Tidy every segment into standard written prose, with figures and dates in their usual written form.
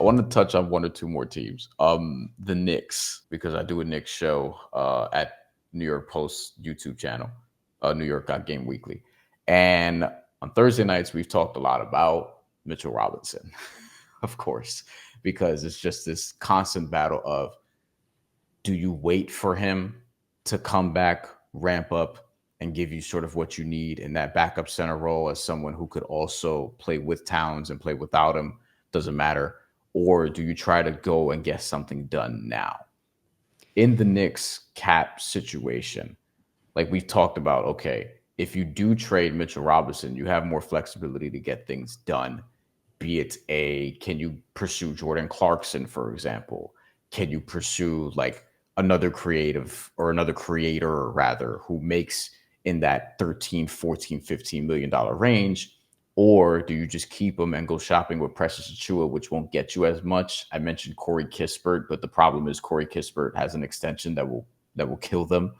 want to touch on one or two more teams. The Knicks, because I do a Knicks show at New York Post YouTube channel, New York Game Weekly, and on Thursday nights we've talked a lot about Mitchell Robinson, of course, because it's just this constant battle of, do you wait for him to come back, ramp up, and give you sort of what you need in that backup center role as someone who could also play with Towns and play without him? Doesn't matter. Or do you try to go and get something done now? In the Knicks cap situation, like we've talked about, okay, if you do trade Mitchell Robinson, you have more flexibility to get things done. Be it can you pursue Jordan Clarkson, for example? Can you pursue like another creative or another creator rather who makes in that 13, 14, $15 million range? Or do you just keep them and go shopping with Precious Achiuwa, which won't get you as much? I mentioned Corey Kispert, but the problem is Corey Kispert has an extension that will kill them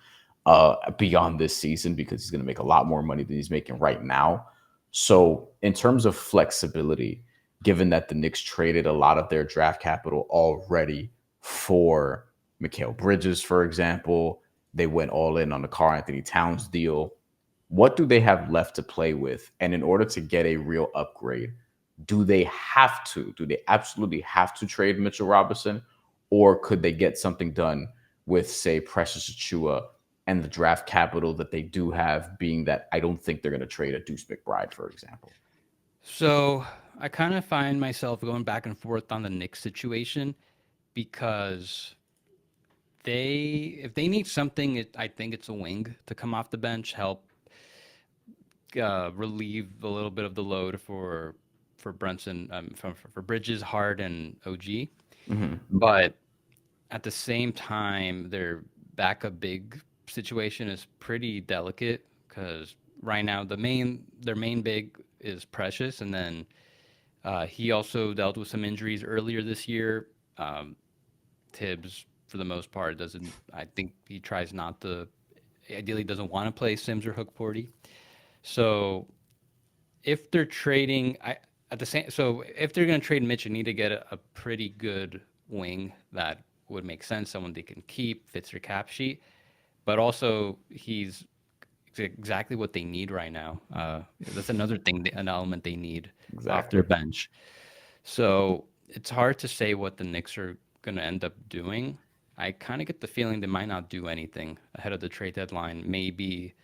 beyond this season because he's going to make a lot more money than he's making right now. So in terms of flexibility, given that the Knicks traded a lot of their draft capital already for Mikal Bridges, for example, they went all in on the Karl Anthony Towns deal. What do they have left to play with? And in order to get a real upgrade, do they have to? Do they absolutely have to trade Mitchell Robinson? Or could they get something done with, say, Precious Achiuwa and the draft capital that they do have, being that I don't think they're going to trade a Deuce McBride, for example? So I kind of find myself going back and forth on the Knicks situation because if they need something, I think it's a wing to come off the bench, help relieve a little bit of the load for Brunson, for Bridges, Hart, and OG. Mm-hmm. But at the same time, their backup big situation is pretty delicate because right now their main big is Precious, and then he also dealt with some injuries earlier this year. Tibbs, for the most part, doesn't. I think he tries not to. Ideally, doesn't want to play Sims or Hook 40. So if they're trading, So if they're going to trade Mitch, you need to get a pretty good wing that would make sense, someone they can keep, fits their cap sheet, but also he's exactly what they need right now. That's another thing, an element they need off their Exactly. bench. So it's hard to say what the Knicks are going to end up doing. I kind of get the feeling they might not do anything ahead of the trade deadline. Maybe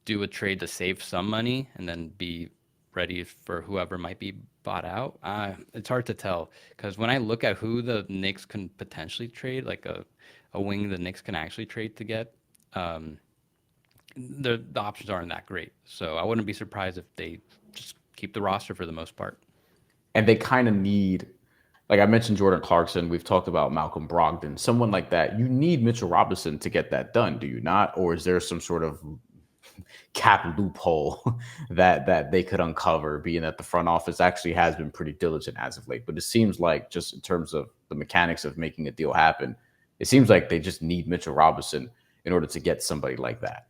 do a trade to save some money and then be ready for whoever might be bought out. It's hard to tell because when I look at who the Knicks can potentially trade, like a wing the Knicks can actually trade to get, um, the options aren't that great. So I wouldn't be surprised if they just keep the roster for the most part. And they kind of need, like I mentioned, Jordan Clarkson. We've talked about Malcolm Brogdon, someone like that. You need Mitchell Robinson to get that done, do you not? Or is there some sort of cap loophole that they could uncover, being that the front office actually has been pretty diligent as of late? But it seems like, just in terms of the mechanics of making a deal happen, it seems like they just need Mitchell Robinson in order to get somebody like that.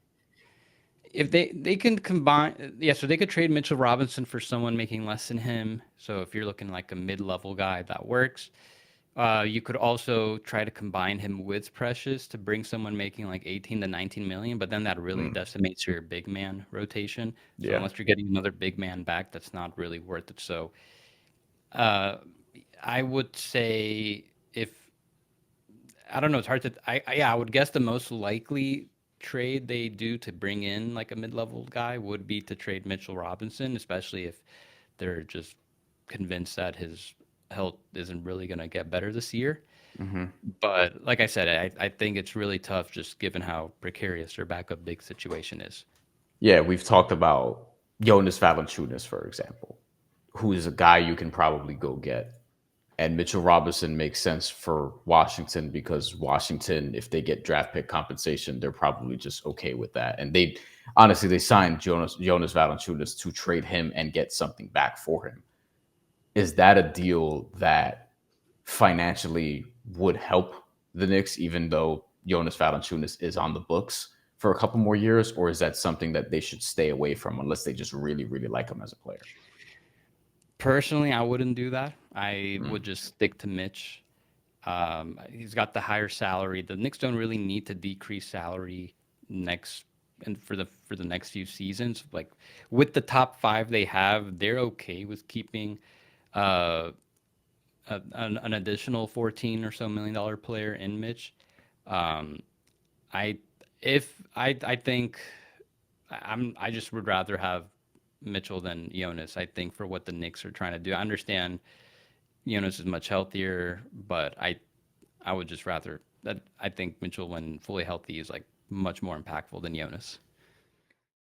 If they can combine, yeah, so they could trade Mitchell Robinson for someone making less than him. So if you're looking like a mid-level guy, that works. You could also try to combine him with Precious to bring someone making like 18 to 19 million, but then that really Mm, decimates your big man rotation. So yeah. unless you're getting another big man back, that's not really worth it. So uh, I would say if I don't know, it's hard to yeah, I would guess the most likely trade they do to bring in like a mid-level guy would be to trade Mitchell Robinson, especially if they're just convinced that his health isn't really going to get better this year. Hmm. But like I said, I think it's really tough just given how precarious their backup big situation is. Yeah, we've talked about Jonas Valanciunas, for example, who is a guy you can probably go get. And Mitchell Robinson makes sense for Washington because Washington, if they get draft pick compensation, they're probably just okay with that. And they honestly they signed Jonas Valanciunas to trade him and get something back for him. Is that a deal that financially would help the Knicks, even though Jonas Valanciunas is on the books for a couple more years, or is that something that they should stay away from unless they just really, really like him as a player? Personally, I wouldn't do that. I Mm, would just stick to Mitch. He's got the higher salary. The Knicks don't really need to decrease salary next and for the next few seasons. Like with the top five they have, they're okay with keeping uh, an additional 14 or so million dollar player in Mitch. Um, I I think I just would rather have Mitchell than Jonas. I think for what the Knicks are trying to do. I understand Jonas is much healthier, but I would just rather that I think Mitchell when fully healthy is like much more impactful than Jonas.